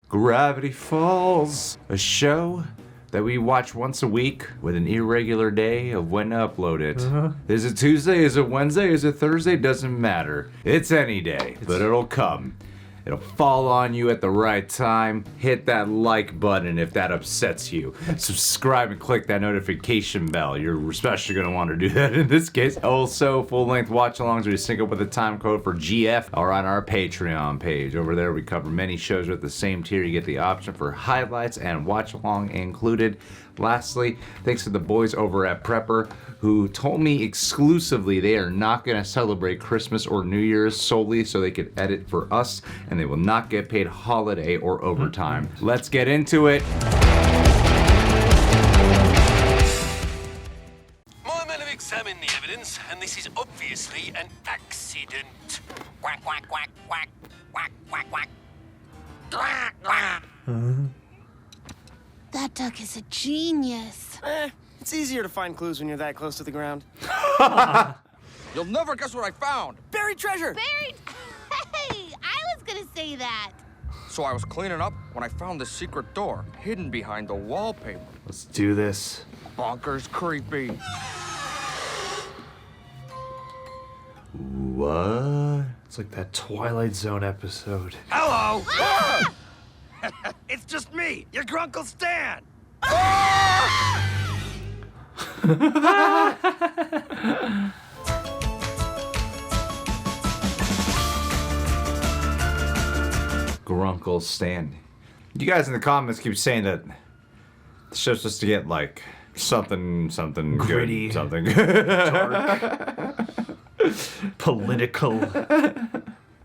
Gravity Falls, a show that we watch once a week with an irregular day of when to upload it. Is it Tuesday? Is it Wednesday? Is it Thursday? Doesn't matter. It's any day, but it'll come. It'll fall on you at the right time. Hit that like button if that upsets you. Subscribe and click that notification bell. You're especially going to want to do that in this case. Also, full-length watch-alongs where you sync up with the time code for GF are on our Patreon page. Over there, we cover many shows with the same tier. You get the option for highlights and watch-along included. Lastly, thanks to the boys over at Prepper who told me exclusively they are not going to celebrate Christmas or New Year's solely so they could edit for us, and they will not get paid holiday or overtime. Let's get into it. My men have examined the evidence, and this is obviously an accident. Quack, quack, quack, quack, quack, quack, quack. Quack, quack. That duck is a genius. It's easier to find clues when you're that close to the ground. You'll never guess what I found. Buried treasure! Buried? Hey, I was gonna say that. So I was cleaning up when I found this secret door hidden behind the wallpaper. Let's do this. Bonkers creepy. What? It's like that Twilight Zone episode. Hello! Ah! It's just me, your Grunkle Stan! Grunkle Stan. You guys in the comments keep saying that the show's supposed to get like something Gritty. good, something Dark. Political.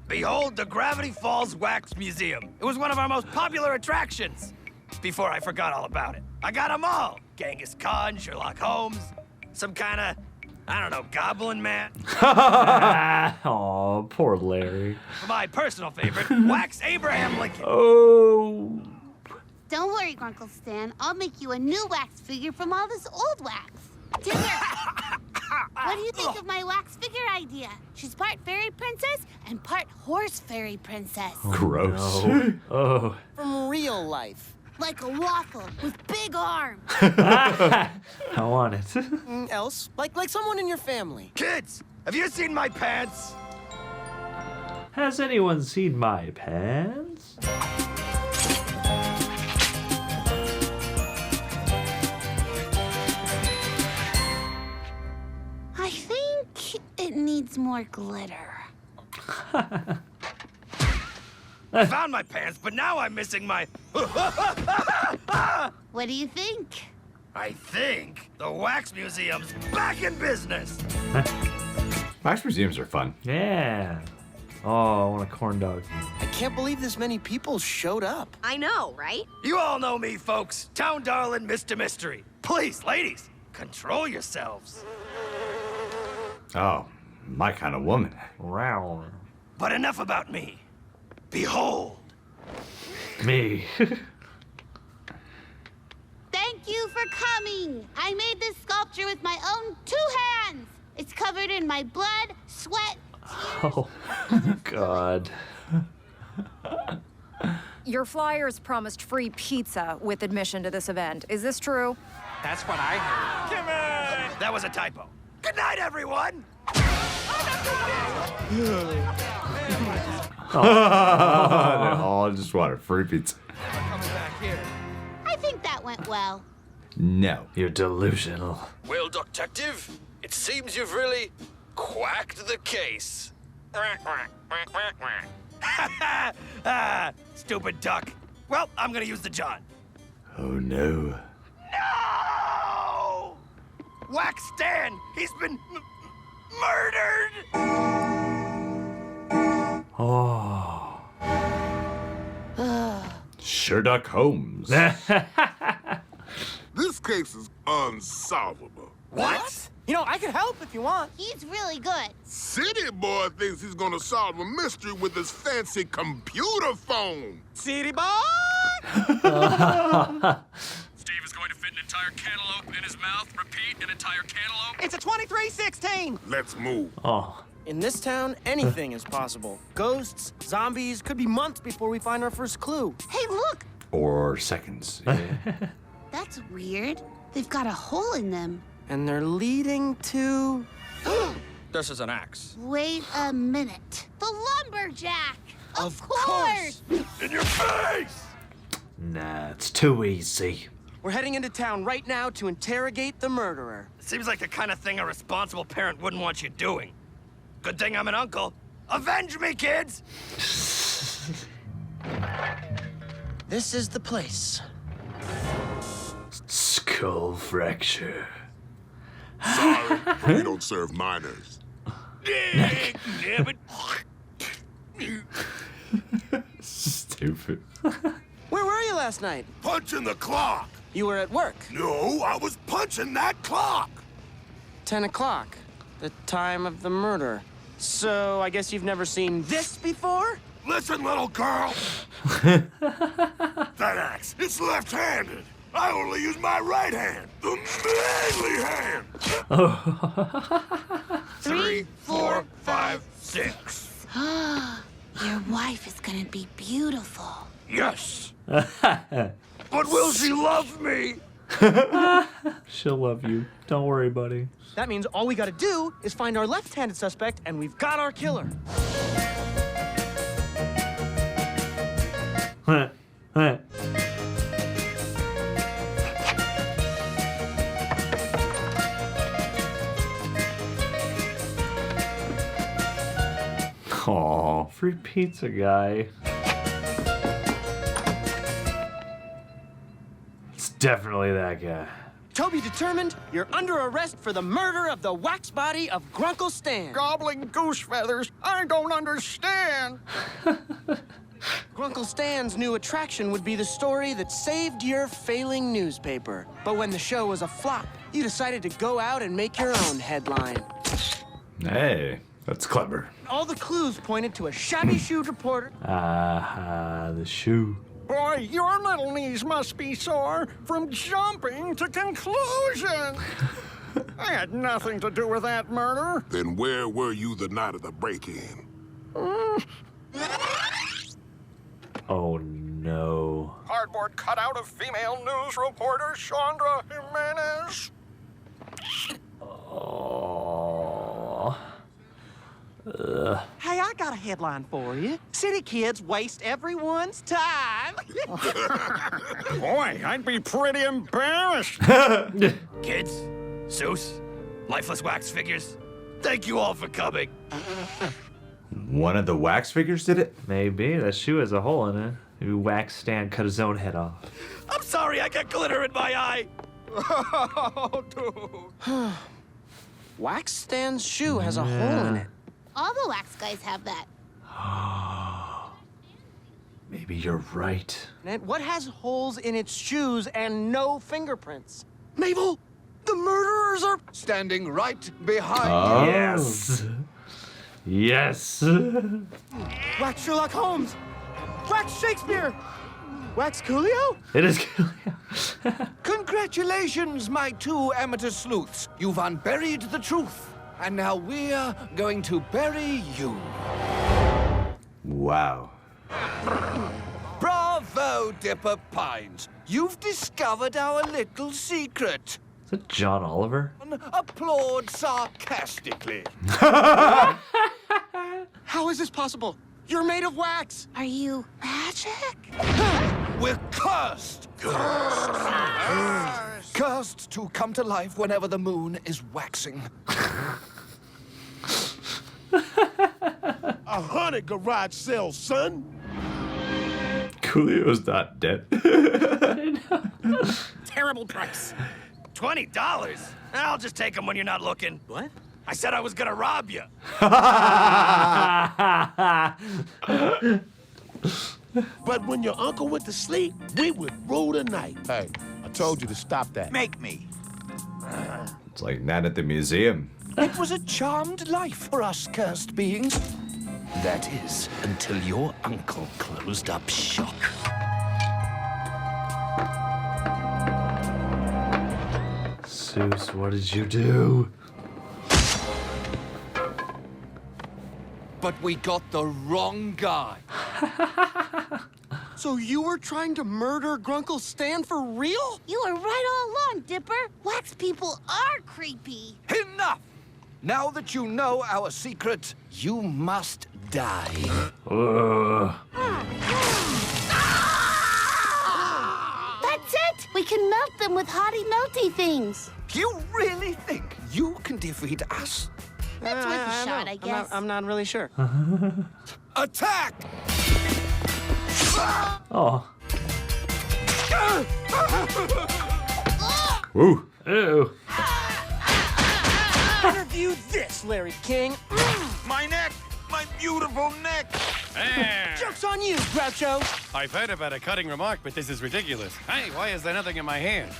Behold the Gravity Falls Wax Museum. It was one of our most popular attractions. Before I forgot all about it. I got them all. Genghis Khan, Sherlock Holmes, some kind of, I don't know, goblin man. Aw, poor Larry. My personal favorite, Wax Abraham Lincoln. Oh. Don't worry, Grunkle Stan. I'll make you a new wax figure from all this old wax. Dipper, what do you think of my wax figure idea? She's part fairy princess and part horse fairy princess. gross. No. Oh. From real life. Like a waffle with big arms. I want it. Else? Like someone in your family. Kids, have you seen my pants? Has anyone seen my pants? I think it needs more glitter. I found my pants, but now I'm missing my... What do you think? I think the Wax Museum's back in business. Wax museums are fun. Yeah. Oh, I want a corn dog. I can't believe this many people showed up. I know, right? You all know me, folks. Town darling, Mr. Mystery. Please, ladies, control yourselves. Oh, my kind of woman. Wow. But enough about me. Behold. Me. Thank you for coming. I made this sculpture with my own 2 hands. It's covered in my blood, sweat, Oh, God. Your flyers promised free pizza with admission to this event. Is this true? That's what I heard. Come on! That was a typo. Good night, everyone! Oh, I just wanted free pizza. I think that went well. No. You're delusional. Well, detective, it seems you've really quacked the case. Stupid duck. Well, I'm gonna use the John. Oh no. No! Wax Stan, he's been murdered! Oh. Sherlock Holmes. This case is unsolvable. What? You know, I can help if you want. He's really good. City boy thinks he's gonna solve a mystery with his fancy computer phone. City boy! Steve is going to fit an entire cantaloupe in his mouth. Repeat, an entire cantaloupe. It's a 2316! Let's move. Oh. In this town, anything is possible. Ghosts, zombies, could be months before we find our first clue. Hey, look! Or seconds. Yeah. That's weird. They've got a hole in them. And they're leading to... This is an axe. Wait a minute. The lumberjack! Of course! In your face! Nah, it's too easy. We're heading into town right now to interrogate the murderer. Seems like the kind of thing a responsible parent wouldn't want you doing. Good thing I'm an uncle. Avenge me, kids! This is the place. Skull fracture. Sorry, we don't serve minors. Damn it. Stupid. Where were you last night? Punching the clock. You were at work. No, I was punching that clock. 10 o'clock. The time of the murder. So I guess you've never seen this before? Listen, little girl. That axe, it's left-handed. I only use my right hand, the manly hand. 3, 4, 5, 6. Your wife is gonna be beautiful. Yes. But will she love me? She'll love you. Don't worry, buddy. That means all we gotta do is find our left-handed suspect, and we've got our killer. Aw, free pizza guy. It's definitely that guy. Toby determined, you're under arrest for the murder of the wax body of Grunkle Stan. Gobbling goose feathers. I don't understand. Grunkle Stan's new attraction would be the story that saved your failing newspaper. But when the show was a flop, you decided to go out and make your own headline. Hey, that's clever. All the clues pointed to a shabby-shoed reporter. The shoe. Boy, your little knees must be sore from jumping to conclusion. I had nothing to do with that murder. Then where were you the night of the break-in? Oh no. Cardboard cutout of female news reporter Chandra Jimenez. Oh. Hey, I got a headline for you. City kids waste everyone's time. Boy, I'd be pretty embarrassed. Kids, Zeus, lifeless wax figures, thank you all for coming. One of the wax figures did it? Maybe. That shoe has a hole in it. Maybe Wax Stan cut his own head off. I'm sorry, I got glitter in my eye. Oh, dude. Wax Stan's shoe has a hole in it. All the wax guys have that. Maybe you're right. And what has holes in its shoes and no fingerprints? Mabel, the murderers are standing right behind Oh. Yes. Yes. Wax Sherlock Holmes, Wax Shakespeare, Wax Coolio. It is. you. Congratulations, my two amateur sleuths. You've unburied the truth. And now we're going to bury you. Wow. Bravo, Dipper Pines. You've discovered our little secret. Is it John Oliver? Applaud sarcastically. How is this possible? You're made of wax. Are you magic? We're cursed. Cursed to come to life whenever the moon is waxing. 100 garage sales, son. Coolio's not dead. Terrible price. $20? I'll just take them when you're not looking. What? I said I was gonna rob you. But when your uncle went to sleep, we would rule the night. Hey, I told you to stop that. Make me. It's like that at the museum. It was a charmed life for us cursed beings. That is, until your uncle closed up shop. Zeus, what did you do? But we got the wrong guy. So you were trying to murder Grunkle Stan for real? You were right all along, Dipper. Wax people are creepy. Enough! Now that you know our secret, you must die. That's it. We can melt them with hottie melty things. You really think you can defeat us? That's worth a shot, I guess. I'm not really sure. Attack! Oh. Ooh. Ew. Interview this, Larry King. My neck! My beautiful neck! Joke's on you, Groucho. I've heard about a cutting remark, but this is ridiculous. Hey, why is there nothing in my hand?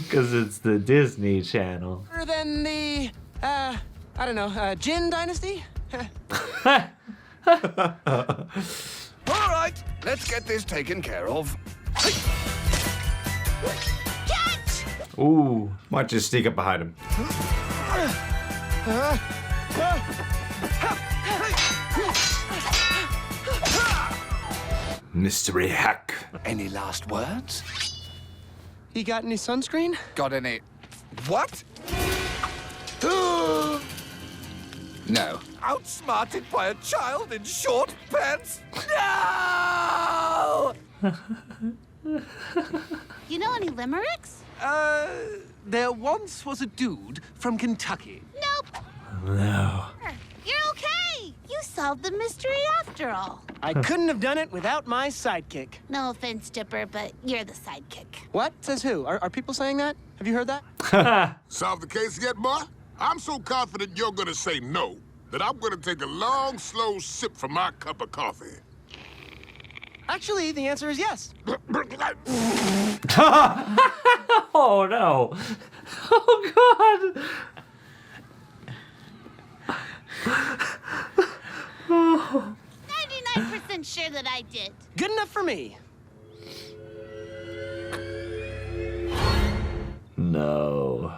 Because it's the Disney Channel. Other than the, I don't know, Jin Dynasty? All right, let's get this taken care of. Catch! Ooh. Might just sneak up behind him. Mystery hack. Any last words? You got any sunscreen? Got any... What? No. Outsmarted by a child in short pants? No! You know any limericks? There once was a dude from Kentucky. Nope. No. You're okay. You solved the mystery after all. I couldn't have done it without my sidekick. No offense, Dipper, but you're the sidekick. What? Says who? Are people saying that? Have you heard that? Solve the case yet, boy? I'm so confident you're gonna say no that I'm gonna take a long, slow sip from my cup of coffee. Actually, the answer is yes. Oh no. Oh god. 99% sure that I did. Good enough for me. No.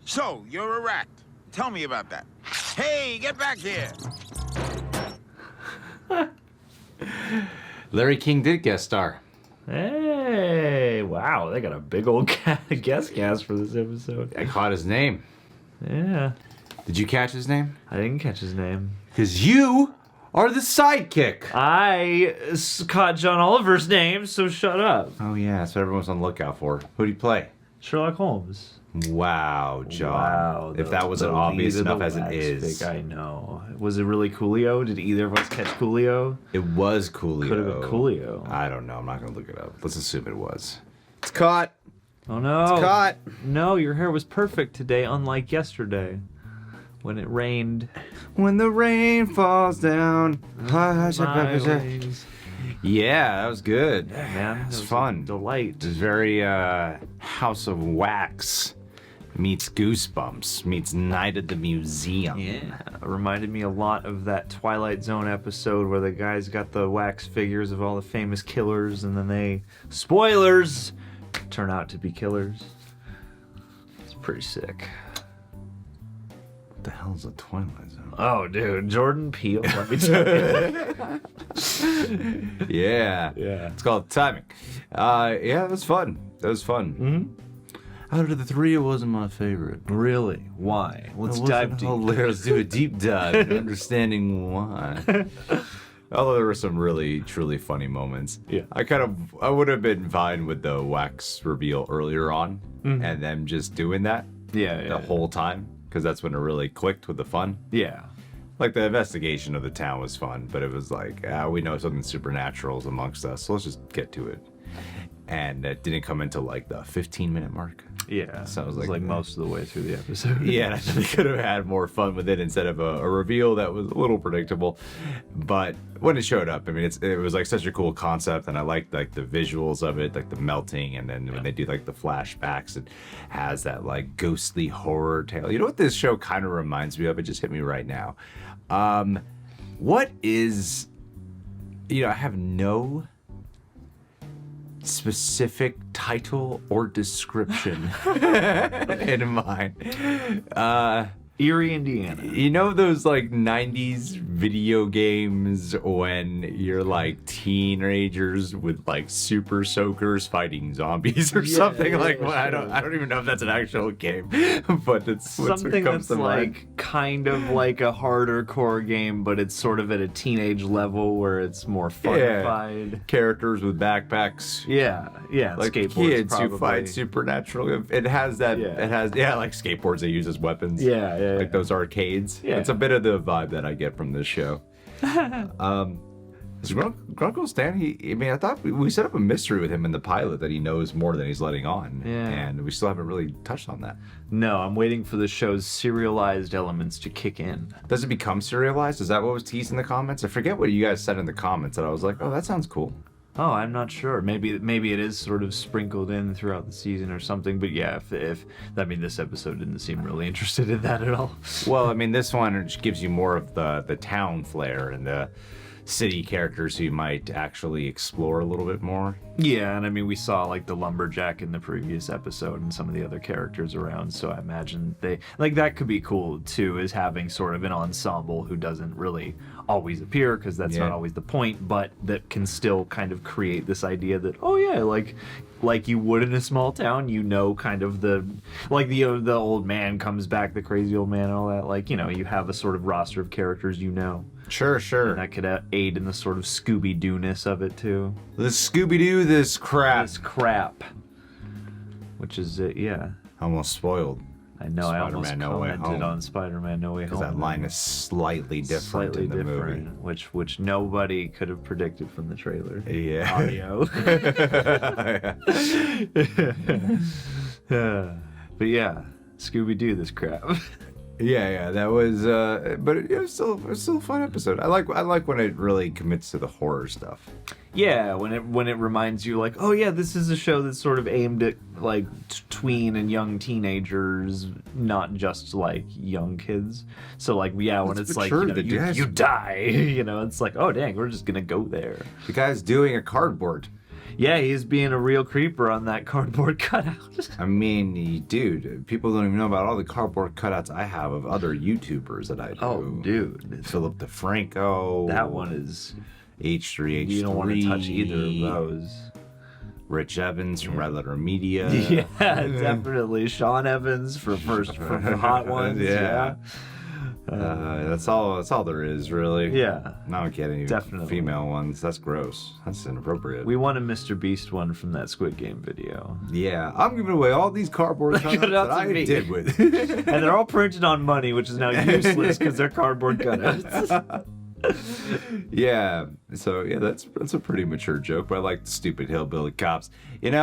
So, you're a rat. Tell me about that. Hey, get back here! Larry King did guest star. Hey, wow, they got a big old guest cast for this episode. I caught his name. Yeah. Did you catch his name? I didn't catch his name. Because you are the sidekick. I caught John Oliver's name, so shut up. Oh, yeah, that's what everyone's on the lookout for. Who do you play? Sherlock Holmes. Wow, John. Wow, if that wasn't obvious enough as it is. I know. Was it really Coolio? Did either of us catch Coolio? It was Coolio. Could have been Coolio. I don't know. I'm not going to look it up. Let's assume it was. It's caught. Oh, no. It's caught. No, your hair was perfect today, unlike yesterday. When it rained. When the rain falls down. Highways. Yeah, that was good. Yeah, man. It was a fun. delight. It was very House of Wax meets Goosebumps meets Night at the Museum. Yeah, it reminded me a lot of that Twilight Zone episode where the guys got the wax figures of all the famous killers and then they, spoilers, turn out to be killers. It's pretty sick. What the hell is a Twilight Zone? Oh, dude, Jordan Peele, let me tell you. Yeah. Yeah. It's called Timing. Yeah, it was fun. That was fun. Mm-hmm. Out of the three, it wasn't my favorite. Really? Why? Let's dive deep. Let's do a deep dive into understanding why. Although there were some really, truly funny moments. Yeah. I would have been fine with the wax reveal earlier on and them just doing that the whole time. Because that's when it really clicked with the fun. Yeah. Like, the investigation of the town was fun, but it was like, we know something supernatural is amongst us, so let's just get to it. And it didn't come until, like, the 15-minute mark. Yeah. So it was like most of the way through the episode. Yeah, and I think they could have had more fun with it instead of a reveal that was a little predictable. But when it showed up, I mean, it was like such a cool concept, and I liked like the visuals of it, like the melting, and then when they do like the flashbacks, it has that like ghostly horror tale. You know what this show kind of reminds me of? It just hit me right now. What is, I have no specific title or description in mind. Erie, Indiana. You know those like 90s video games when you're like teenagers with like super soakers fighting zombies or something? Like well, I don't even know if that's an actual game, but it's something what comes that's to like mind. kind of like a harder core game, but it's sort of at a teenage level where it's more funified. Characters with backpacks. Yeah, Like skateboards, kids probably. who fight supernatural. It has that. Yeah. It has like skateboards they use as weapons. Yeah. Like those arcades. Yeah. It's a bit of the vibe that I get from this show. Grunkle Stan, I thought we set up a mystery with him in the pilot that he knows more than he's letting on. Yeah. And we still haven't really touched on that. No, I'm waiting for the show's serialized elements to kick in. Does it become serialized? Is that what was teased in the comments? I forget what you guys said in the comments that I was like, oh, that sounds cool. Oh, I'm not sure. Maybe it is sort of sprinkled in throughout the season or something. But yeah, if this episode didn't seem really interested in that at all. Well, I mean, this one just gives you more of the town flair and the city characters who you might actually explore a little bit more. Yeah, and I mean, we saw like the lumberjack in the previous episode and some of the other characters around, so I imagine that could be cool too, is having sort of an ensemble who doesn't really always appear, because that's not always the point, but that can still kind of create this idea that, oh yeah, like you would in a small town, kind of the old man comes back, the crazy old man and all that, you have a sort of roster of characters Sure. And that could aid in the sort of Scooby-Doo-ness of it too. This Scooby-Doo, this crap. Which is it, yeah. Almost spoiled. I know, I almost Spider-Man No Way commented Home. on Spider-Man No Way Home. Because that line is slightly different in the movie. Which nobody could have predicted from the trailer. Yeah. Audio. But yeah, Scooby-Doo, this crap. Yeah, that was, but it was still a fun episode. I like when it really commits to the horror stuff. Yeah, when it reminds you, like, oh yeah, this is a show that's sort of aimed at like tween and young teenagers, not just like young kids. So like, yeah, when it's like you die, it's like, oh dang, we're just gonna go there. The guy's doing a cardboard. Yeah, he's being a real creeper on that cardboard cutout. I mean, dude, people don't even know about all the cardboard cutouts I have of other YouTubers that I do. Oh, dude. Philip DeFranco. That one is... H3H3. You don't want to touch either of those. Rich Evans from Red Letter Media. Yeah, definitely. Sean Evans from the Hot Ones. Yeah. That's all there is, really. Yeah. Not getting definitely female ones. That's gross. That's inappropriate. We want a Mr. Beast one from that Squid Game video. Yeah, I'm giving away all these cardboard cutouts that I did with. And they're all printed on money, which is now useless because they're cardboard cutouts. Yeah, so yeah, that's a pretty mature joke, but I like the stupid hillbilly cops. I've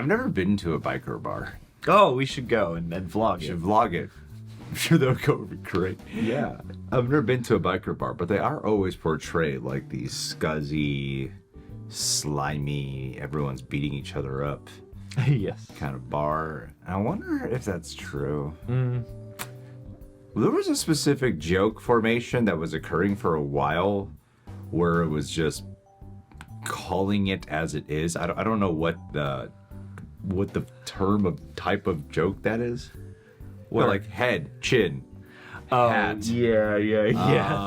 never been to a biker bar. Oh, we should go and vlog it. Should vlog it. I'm sure that would be great. Yeah. I've never been to a biker bar, but they are always portrayed like these scuzzy, slimy, everyone's beating each other up. Yes. Kind of bar. I wonder if that's true. Mm. There was a specific joke formation that was occurring for a while where it was just calling it as it is. I don't know what the type of joke that is. What, like head, chin, hat. Yeah.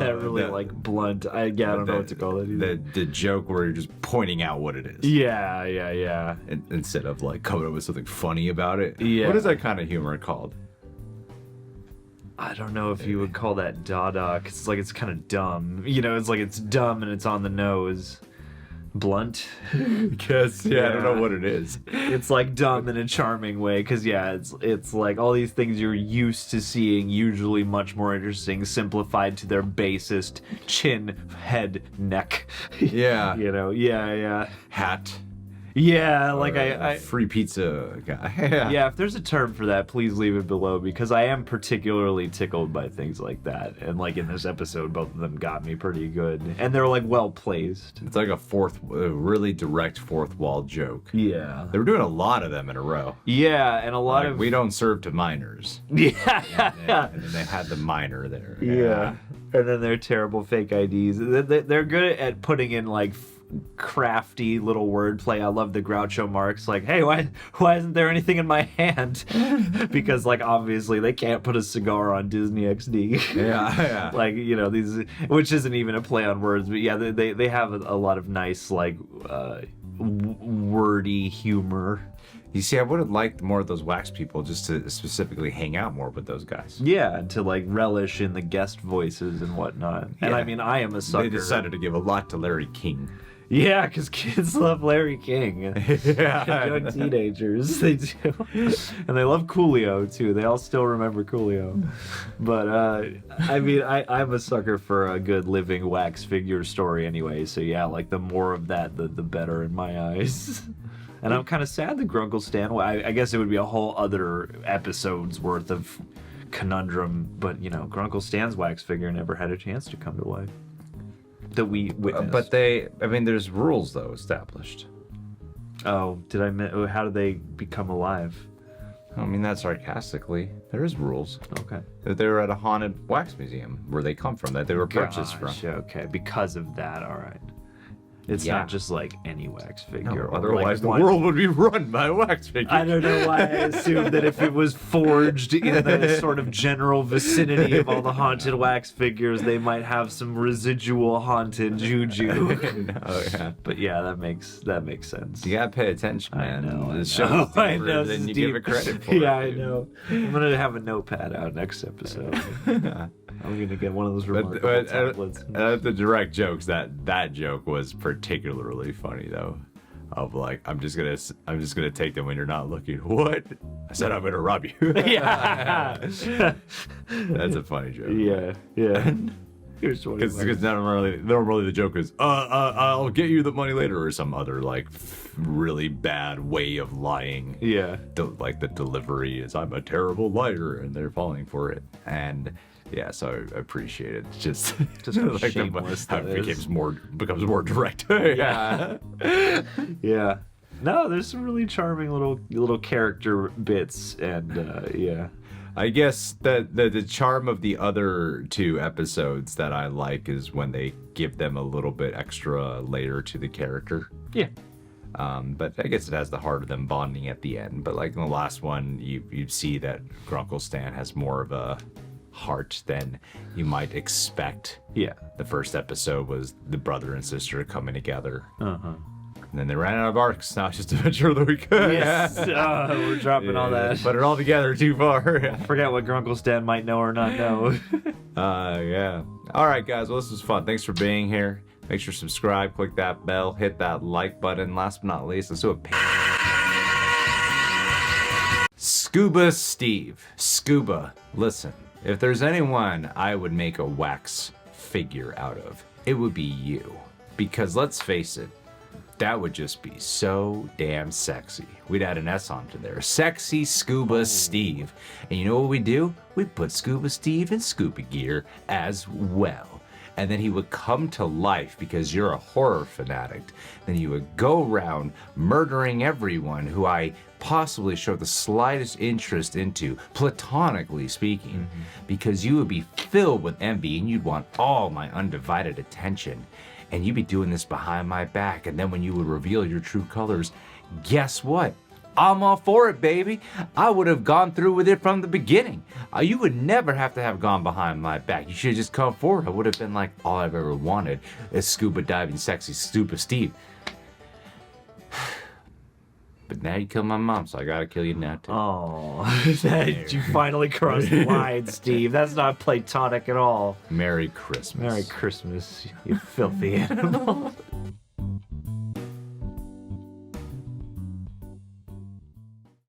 That really blunt. I don't know what to call it either. The joke where you're just pointing out what it is. Yeah. Instead of like coming up with something funny about it. Yeah. What is that kind of humor called? I don't know if you would call that Dada, because it's kind of dumb. It's dumb and it's on the nose. Blunt? Guess, yeah, I don't know what it is. It's like dumb in a charming way, because it's like all these things you're used to seeing, usually much more interesting, simplified to their basest chin, head, neck. Yeah. Yeah. Hat. Yeah, like I free pizza guy. Yeah, if there's a term for that, please leave it below, because I am particularly tickled by things like that. And like in this episode, both of them got me pretty good, and they're like well placed. It's like a really direct fourth wall joke. Yeah, they were doing a lot of them in a row. Yeah, and a lot of we don't serve to minors. Yeah, and then they had the minor there. Yeah. And then their terrible fake IDs. They're good at putting in like crafty little wordplay. I love the Groucho Marx, like, hey, why isn't there anything in my hand? Because, like, obviously they can't put a cigar on Disney XD. Yeah. Like, you know, these, which isn't even a play on words, but yeah, they have a lot of nice, like, wordy humor. You see, I would have liked more of those wax people just to specifically hang out more with those guys. Yeah, and to like relish in the guest voices and whatnot. And I mean, I am a sucker. They decided to give a lot to Larry King. Yeah, because kids love Larry King. Yeah. Young teenagers, they do. And they love Coolio, too. They all still remember Coolio. But, I mean, I'm a sucker for a good living wax figure story anyway. So, yeah, like, the more of that, the better in my eyes. And I'm kind of sad that Grunkle Stan, I guess it would be a whole other episode's worth of conundrum. But, you know, Grunkle Stan's wax figure never had a chance to come to life. That we witnessed. I mean, there's rules, though, established. Oh, how do they become alive? I mean that sarcastically. There is rules. Okay. That they were at a haunted wax museum where they come from, that they were purchased from. Okay, because of that, all right. It's not just like any wax figure. No, otherwise the world would be run by wax figures. I don't know why I assumed that if it was forged in the sort of general vicinity of all the haunted wax figures, they might have some residual haunted juju. But yeah, that makes sense. You gotta pay attention, man. I know. Then you give it credit for it. Yeah, I know. I'm gonna have a notepad out next episode. I'm gonna get one of those remarkable tablets. The direct jokes, that joke was particularly funny though. Of like, I'm just gonna take them when you're not looking. What? I said I'm gonna rob you. Yeah. That's a funny joke. Yeah. Because normally the joke is, I'll get you the money later, or some other like really bad way of lying. Yeah. Like the delivery is, I'm a terrible liar, and they're falling for it. And yeah, so I appreciate it. Just how like shameless how that it is. becomes more direct. Yeah. Yeah. No, there's some really charming little character bits, and yeah. I guess the charm of the other two episodes that I like is when they give them a little bit extra layer to the character. Yeah. But I guess it has the heart of them bonding at the end. But like in the last one, you see that Grunkle Stan has more of a heart than you might expect. Yeah. The first episode was the brother and sister coming together. Uh-huh. And then they ran out of arcs. Now it's just Adventure of the Week. Yes. We're dropping all that. Put it all together too far. Forget what Grunkle Stan might know or not know. Yeah. All right, guys. Well, this was fun. Thanks for being here. Make sure to subscribe, click that bell, hit that like button. Last but not least, let's do a Scuba Steve. Scuba, listen. If there's anyone I would make a wax figure out of, it would be you. Because let's face it, that would just be so damn sexy. We'd add an S onto there. Sexy Scuba Steve. And you know what we do? We put Scuba Steve in scuba gear as well. And then he would come to life because you're a horror fanatic. Then you would go around murdering everyone who I possibly show the slightest interest into, platonically speaking, because you would be filled with envy and you'd want all my undivided attention. And you'd be doing this behind my back, and then when you would reveal your true colors, guess what? I'm all for it, baby. I would have gone through with it from the beginning. You would never have to have gone behind my back. You should have just come forward. I would have been like, all I've ever wanted is scuba diving sexy Scuba Steve. But now you killed my mom, so I gotta kill you now too. Oh, you finally crossed the line, Steve. That's not platonic at all. Merry Christmas. Merry Christmas, you filthy animal.